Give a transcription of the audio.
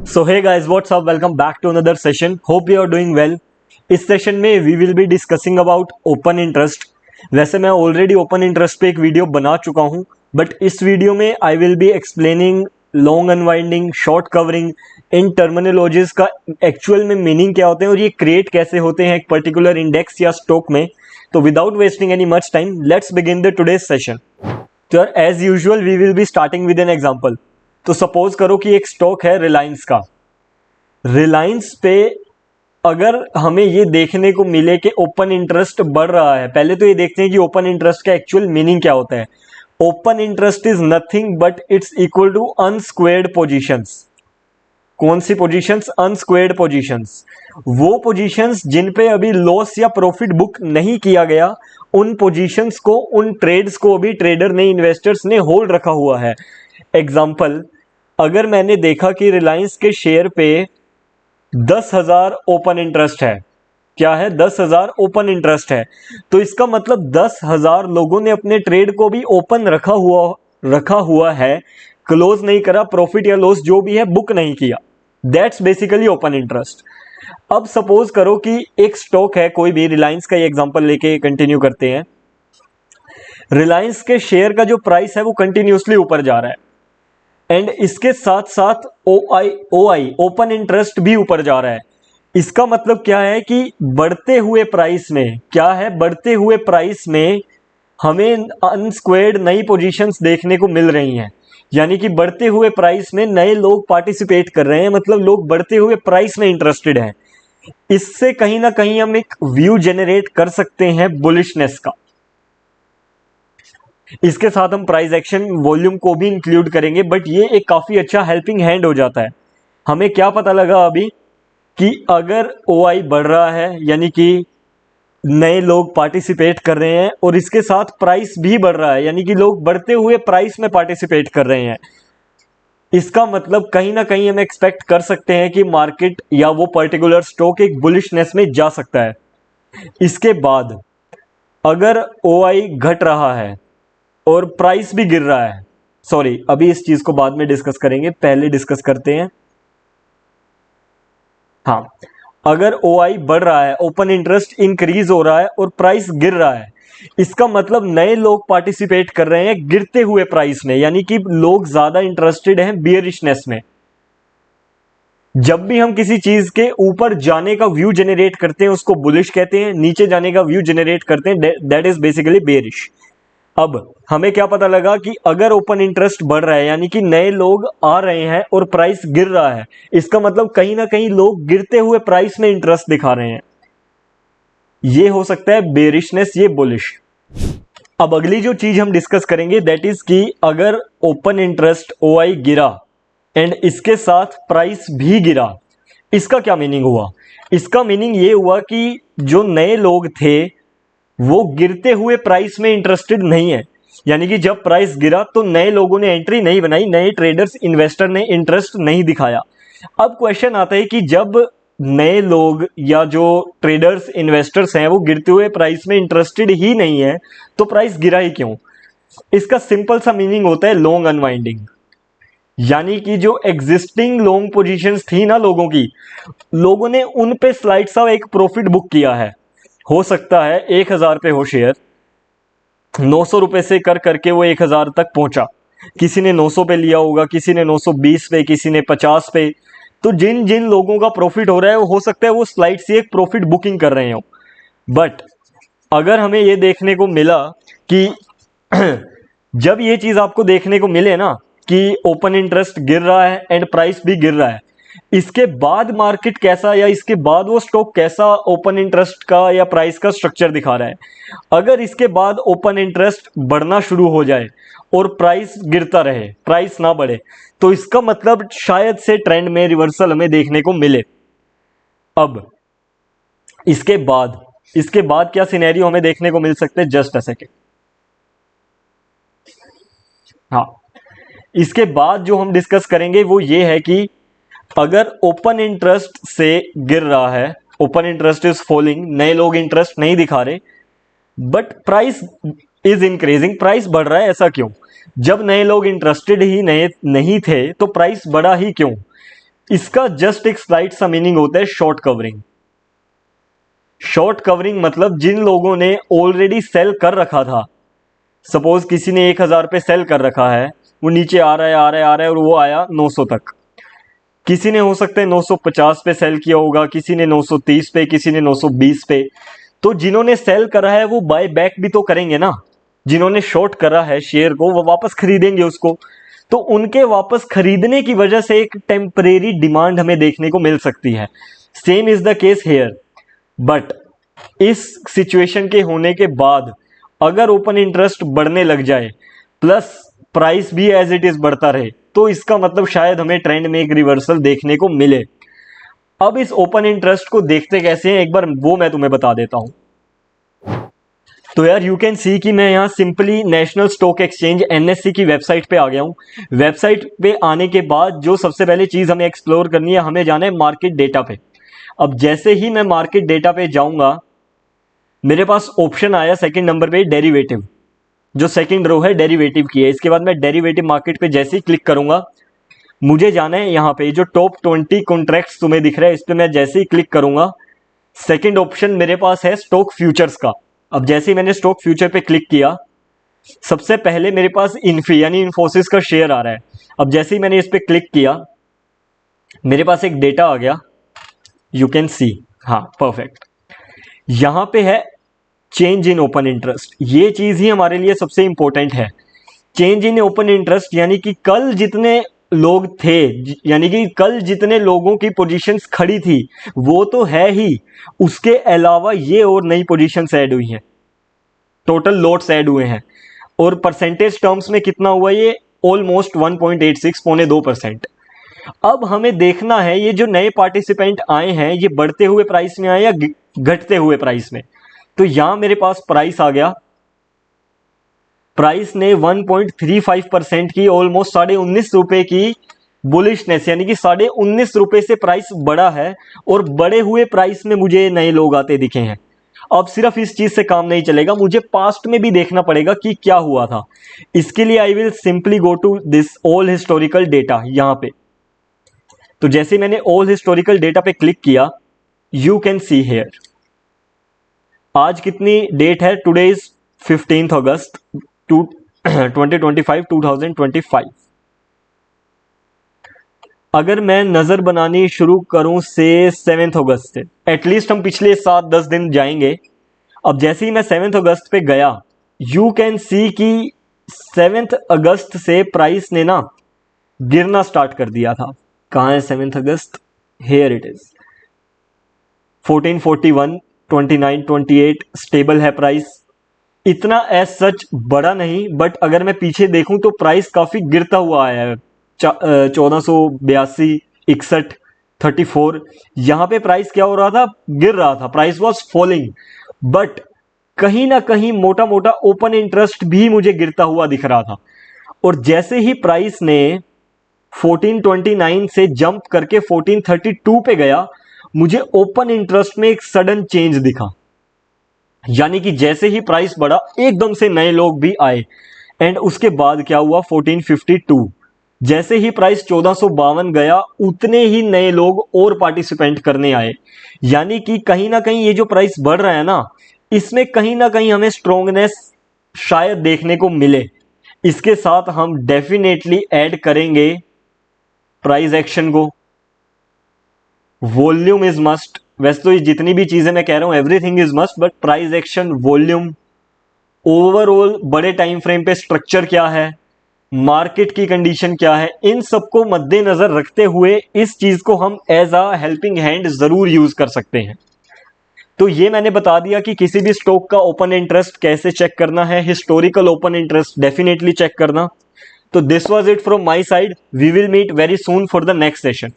So hey guys what's up, welcome back to another session. Hope you are doing well. इस session में we will be discussing about open interest. वैसे मैं already open interest पे एक video बना चुका हूं, बट इस वीडियो में I will be explaining long unwinding, short covering, in terminologies का एक्चुअल में मीनिंग क्या होते हैं और ये क्रिएट कैसे होते हैं एक पर्टिकुलर इंडेक्स या स्टॉक में। तो without wasting any much time, let's begin the today's session. तो यार as usual we will be starting with an example. तो सपोज करो कि एक स्टॉक है रिलायंस का। रिलायंस पे अगर हमें ये देखने को मिले कि ओपन इंटरेस्ट बढ़ रहा है, पहले तो ये देखते हैं कि ओपन इंटरेस्ट का एक्चुअल मीनिंग क्या होता है। Open interest is nothing but it's equal to unsquared positions. कौन सी पोजीशंस? Unsquared positions. वो पोजीशंस जिन पे अभी लॉस या प्रॉफिट बुक नहीं किया गया, उन पोजीशंस को, उन ट्रेड्स को अभी ट्रेडर ने, इन्वेस्टर्स ने होल्ड रखा हुआ है। एग्जाम्पल, अगर मैंने देखा कि रिलायंस के शेयर पे 10,000 ओपन इंटरेस्ट है, क्या है? 10,000 ओपन इंटरेस्ट है, तो इसका मतलब 10,000 लोगों ने अपने ट्रेड को भी ओपन रखा हुआ है, क्लोज नहीं करा, प्रॉफिट या लॉस जो भी है बुक नहीं किया। That's basically open interest. अब सपोज करो कि एक स्टॉक है कोई भी, रिलायंस का ये एग्जांपल लेके कंटिन्यू करते हैं। रिलायंस के शेयर का जो प्राइस है वो कंटिन्यूसली ऊपर जा रहा है एंड इसके साथ साथ OI ओपन इंटरेस्ट भी ऊपर जा रहा है। इसका मतलब क्या है कि बढ़ते हुए प्राइस में, क्या है? बढ़ते हुए प्राइस में हमें अनस्क्वेयर्ड नई पोजीशंस देखने को मिल रही हैं। यानी कि बढ़ते हुए प्राइस में नए लोग पार्टिसिपेट कर रहे हैं, मतलब लोग बढ़ते हुए प्राइस में इंटरेस्टेड हैं। इससे कहीं ना कहीं हम एक व्यू जनरेट कर सकते हैं बुलिशनेस का। इसके साथ हम प्राइस एक्शन वॉल्यूम को भी इंक्लूड करेंगे, बट ये एक काफी अच्छा हेल्पिंग हैंड हो जाता है। हमें क्या पता लगा अभी कि अगर OI बढ़ रहा है, यानी कि नए लोग पार्टिसिपेट कर रहे हैं और इसके साथ प्राइस भी बढ़ रहा है, यानी कि लोग बढ़ते हुए प्राइस में पार्टिसिपेट कर रहे हैं, इसका मतलब कहीं ना कहीं हम एक्सपेक्ट कर सकते हैं कि मार्केट या वो पर्टिकुलर स्टॉक एक बुलिशनेस में जा सकता है। इसके बाद अगर OI घट रहा है और प्राइस भी गिर रहा है, सॉरी अभी इस चीज को बाद में डिस्कस करेंगे, पहले डिस्कस करते हैं। हाँ, अगर OI बढ़ रहा है, ओपन इंटरेस्ट इंक्रीज हो रहा है और प्राइस गिर रहा है, इसका मतलब नए लोग पार्टिसिपेट कर रहे हैं गिरते हुए प्राइस में, यानी कि लोग ज्यादा इंटरेस्टेड हैं बियरिशनेस में। जब भी हम किसी चीज के ऊपर जाने का व्यू जनरेट करते हैं उसको बुलिश कहते हैं, नीचे जाने का व्यू जनरेट करते हैं दैट इज बेसिकली बेरिश। अब हमें क्या पता लगा कि अगर ओपन इंटरेस्ट बढ़ रहा है, यानी कि नए लोग आ रहे हैं और प्राइस गिर रहा है, इसका मतलब कहीं ना कहीं लोग गिरते हुए प्राइस में इंटरेस्ट दिखा रहे हैं। ये हो सकता है बेरिशनेस, ये बुलिश। अब अगली जो चीज हम डिस्कस करेंगे दैट इज कि अगर ओपन इंटरेस्ट OI गिरा एंड इसके साथ प्राइस भी गिरा, इसका क्या मीनिंग हुआ? इसका मीनिंग ये हुआ कि जो नए लोग थे वो गिरते हुए प्राइस में इंटरेस्टेड नहीं है, यानी कि जब प्राइस गिरा तो नए लोगों ने एंट्री नहीं बनाई, नए ट्रेडर्स, इन्वेस्टर ने इंटरेस्ट नहीं दिखाया। अब क्वेश्चन आता है कि जब नए लोग या जो ट्रेडर्स, इन्वेस्टर्स हैं वो गिरते हुए प्राइस में इंटरेस्टेड ही नहीं है, तो प्राइस गिरा ही क्यों? इसका सिंपल सा मीनिंग होता है लॉन्ग अनवाइंडिंग। यानी कि जो एग्जिस्टिंग लॉन्ग पोजीशंस थी ना लोगों की, लोगों ने उन पे स्लाइड सा एक प्रॉफिट बुक किया है। हो सकता है 1,000 पे हो शेयर, 900 रुपए से कर करके वो 1,000 तक पहुंचा। किसी ने 900 पे लिया होगा, किसी ने 920 पे, किसी ने 50 पे। तो जिन जिन लोगों का प्रॉफिट हो रहा है वो हो सकता है वो स्लाइड से एक प्रॉफिट बुकिंग कर रहे हो। बट अगर हमें ये देखने को मिला कि जब ये चीज आपको देखने को मिले ना कि ओपन इंटरेस्ट गिर रहा है एंड प्राइस भी गिर रहा है, इसके बाद मार्केट कैसा, या इसके बाद वो स्टॉक कैसा ओपन इंटरेस्ट का या प्राइस का स्ट्रक्चर दिखा रहा है। अगर इसके बाद ओपन इंटरेस्ट बढ़ना शुरू हो जाए और प्राइस गिरता रहे, प्राइस ना बढ़े, तो इसका मतलब शायद से ट्रेंड में रिवर्सल हमें देखने को मिले। अब इसके बाद क्या सिनेरियो हमें देखने को मिल सकते हैं? Just a second. हाँ, इसके बाद जो हम डिस्कस करेंगे वो ये है कि अगर ओपन इंटरेस्ट से गिर रहा है, ओपन इंटरेस्ट इज फॉलिंग, नए लोग इंटरेस्ट नहीं दिखा रहे, but price is increasing, price बढ़ रहा है, ऐसा क्यों? जब नए लोग इंटरेस्टेड ही नहीं थे तो प्राइस बढ़ा ही क्यों? इसका जस्ट एक स्लाइड सा मीनिंग होता है शॉर्ट कवरिंग। शॉर्ट कवरिंग मतलब जिन लोगों ने ऑलरेडी सेल कर रखा था, सपोज किसी ने 1000 पे सेल कर रखा है, वो नीचे आ रहा है आ रहा है आ रहा है और वो आया 900 तक। किसी ने हो सकता है 950 पे सेल किया होगा, किसी ने 930 पे, किसी ने 920 पे। तो जिन्होंने सेल करा है वो बाय बैक भी तो करेंगे ना, जिन्होंने शॉर्ट करा है शेयर को वो वापस खरीदेंगे उसको। तो उनके वापस खरीदने की वजह से एक टेम्परेरी डिमांड हमें देखने को मिल सकती है। Same is the case hair. But इस सिचुएशन के होने के बाद अगर ओपन इंटरेस्ट बढ़ने लग जाए प्लस प्राइस भी एज इट इज बढ़ता रहे, तो इसका मतलब शायद हमें ट्रेंड में एक रिवर्सल देखने को मिले। अब इस ओपन इंटरेस्ट को देखते कैसे हैं एक बार वो मैं तुम्हें बता देता हूं। तो यार यू कैन सी कि मैं यहाँ simply national stock exchange NSC की वेबसाइट पे आ गया हूँ। वेबसाइट पे आने के बाद जो सबसे पहले चीज हमें एक्सप्लोर करनी है, हमें जाना है मार्केट डेटा पे। अब जैसे ही मैं मार्केट डेटा पे जाऊंगा, मेरे पास ऑप्शन आया सेकंड नंबर पे डेरिवेटिव, जो सेकंड रो है डेरिवेटिव की है। इसके बाद मैं डेरिवेटिव मार्केट पे जैसे ही क्लिक करूंगा, मुझे जाना है यहाँ पे जो टॉप 20 कॉन्ट्रैक्ट्स तुम्हें दिख रहा है, इस पे मैं जैसे ही क्लिक करूंगा, सेकंड ऑप्शन मेरे पास है स्टॉक फ्यूचर्स का। अब जैसे ही मैंने स्टॉक फ्यूचर पे क्लिक किया, सबसे पहले मेरे पास इन्फी यानी इन्फोसिस का शेयर आ रहा है। अब जैसे ही मैंने इस पे क्लिक किया, मेरे पास एक डेटा आ गया, यू कैन सी, हाँ परफेक्ट। यहां पे है चेंज इन ओपन इंटरेस्ट। ये चीज ही हमारे लिए सबसे इंपॉर्टेंट है। चेंज इन ओपन इंटरेस्ट यानी कि कल जितने लोग थे, यानी कि कल जितने लोगों की पोजीशंस खड़ी थी वो तो है ही, उसके अलावा ये और नई पोजीशंस ऐड हुई हैं, टोटल लॉट्स ऐड हुए हैं। और परसेंटेज टर्म्स में कितना हुआ ये, ऑलमोस्ट 1.86 पौने 2%। अब हमें देखना है ये जो नए पार्टिसिपेंट आए हैं ये बढ़ते हुए प्राइस में आए या घटते हुए प्राइस में। तो यहां मेरे पास प्राइस आ गया, प्राइस ने 1.35% की ऑलमोस्ट 19.5 रुपए की बुलिशनेस, यानी कि 19.5 रुपए से प्राइस बढ़ा है। और बढ़े हुए प्राइस में मुझे नए लोग आते दिखे हैं। अब सिर्फ इस चीज से काम नहीं चलेगा, मुझे पास्ट में भी देखना पड़ेगा कि क्या हुआ था। इसके लिए I will simply go to this all historical data यहां पे। तो जैसे मैंने ऑल हिस्टोरिकल डेटा पे क्लिक किया, यू कैन सी हेयर आज कितनी डेट है, टुडे इज 15 अगस्त 2025। अगर मैं नजर बनानी शुरू करूं से 7 अगस्त से, एटलीस्ट हम पिछले 7-10 दिन जाएंगे। अब जैसे ही मैं 7 अगस्त पे गया, यू कैन सी कि 7 अगस्त से प्राइस ने ना गिरना स्टार्ट कर दिया था। कहां है 7 अगस्त, हेयर इट इज 1441, 29, 28 स्टेबल है प्राइस। इतना एज सच बड़ा नहीं, बट अगर मैं पीछे देखूं तो प्राइस काफी गिरता हुआ आया है। 1482, 61, 34, यहां पे प्राइस क्या हो रहा था, गिर रहा था, प्राइस वॉज फॉलिंग। बट कहीं ना कहीं मोटा मोटा ओपन इंटरेस्ट भी मुझे गिरता हुआ दिख रहा था। और जैसे ही प्राइस ने 1429 से जंप करके 1432 पे गया, मुझे ओपन इंटरेस्ट में एक सडन चेंज दिखा। यानी कि जैसे ही प्राइस बढ़ा एकदम से नए लोग भी आए। एंड उसके बाद क्या हुआ, 1452, जैसे ही प्राइस 1452 गया, उतने ही नए लोग और पार्टिसिपेंट करने आए। यानी कि कहीं ना कहीं ये जो प्राइस बढ़ रहा है ना, इसमें कहीं ना कहीं हमें स्ट्रोंगनेस शायद देखने को मिले। इसके साथ हम डेफिनेटली ऐड करेंगे प्राइस एक्शन को। Volume is must. वैसे तो ये जितनी भी चीजें मैं कह रहा हूं everything is must, but price action, volume, overall बड़े टाइम फ्रेम पे स्ट्रक्चर क्या है, मार्केट की कंडीशन क्या है, इन सबको मद्देनजर रखते हुए इस चीज को हम एज अ हेल्पिंग हैंड जरूर यूज कर सकते हैं। तो ये मैंने बता दिया कि किसी भी स्टॉक का ओपन इंटरेस्ट कैसे चेक करना है, historical open interest definitely check करना। तो this was it from my side, we will meet very soon for the next session.